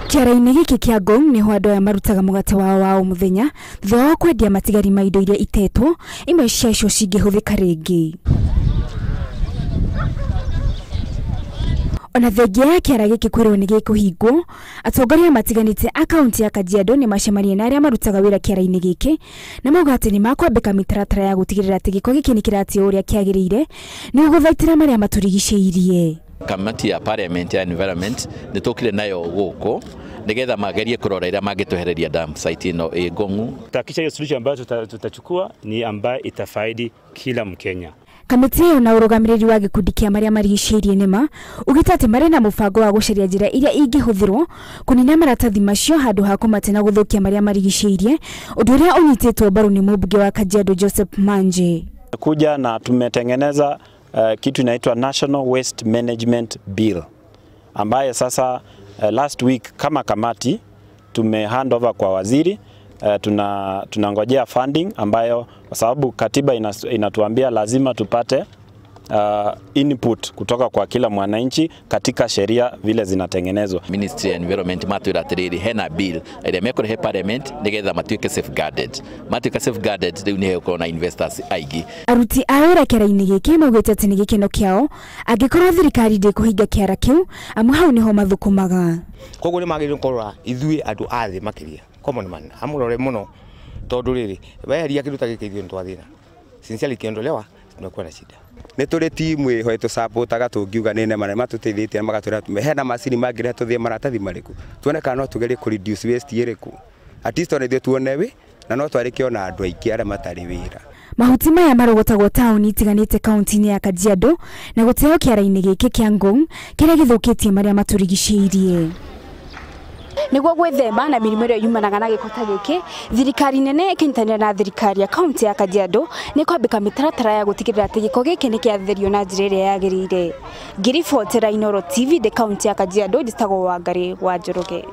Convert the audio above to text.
Kiara-ini giki kia Ngong ni ho ya marutaga mugate wa muthenya thutha wa kwendia matigari ma indo iria itetwo imwe cia icio cingihuthika ringi. Ona thengia ya kiara giki kwirwo ni gikuhingwo, atongoria matiganite akaunti ya Kajiado ni macemanie na aria marutaga wira kiara-ini giki na mauga ati ni makwambika mitaratara ya gutigirira ati giko giki ni kiratio uria kiagirire ni guthaitira maria maturigiciirie. Kamiti ya Parliament ya Environment nitukire nayo guko nigetha magerie kurora ira mangituhereria dump site ino Ngong. Takisha hiyo solution ambayo tutachukua ni ambayo itafaidi kila Mkenya. Kamiti yo na urugamiriri wa gikundi kia maria marigiciirie nima ugita ati mari na mubango wa gucaria njira iria ingihuthirwo kunina maratathi macio handu ha kumate na guthukia maria marigiciirie undu uria unyititwo mbaru ni mbunge wa Kajiado Joseph Manje. Kuja na tumetengeneza kitu inaitwa National Waste Management Bill ambaye sasa last week kama kamati hand over kwa waziri. Tunangojea funding ambayo kwa sababu katiba inatuambia lazima tupate input kutoka kwa kila mwananchi katika sheria vile zinatengenezwa. Ministry ya Environment matwira atiriri hena bill ire mekore he Parliament nigetha matuike safeguarded. Matuike safeguarded riu ni heko na investors aigi. Aruti aura kiara-ini giki maugite ati ni gikeno kiao angikorwo thirikari ndi kuhinga kiara kiu amwe hau niho mathukumaga. Koguo ni magire korwa ithui andu athi makiria common man amurore muno tondu riri weheria kindu ta giki ithui twathina sincerely kiondolewa tunakuwa na shida. Ni turi timu iho tu supportaga tungiuga nene mane matutithite magatwira hena macini mangire tuthie maratathi mariku tuone kana no tugerie ku reduce waste iriku at least one tuone we na no twarike ona andu aingi aria matari wira. Mahuti maya marogotagwo tauni itiganite kaunti-ini ya Kajiado na guteo kiara-ini giki kia Ngong kiria githukitie maria maturigiciirie. Niguo gwithema na mirimo iria yumanaga na giko ta giki, thirikari nene ikinyitanira na thirikari ya kaunti ya Kajiado ni kwambika mitaratara ya gutigirira ati giko giki ni kiatherio na njira iria yagirire. Ngiribotera Inooro TV de kaunti ya Kajiado, njitagwo Wangari wa Njoroge.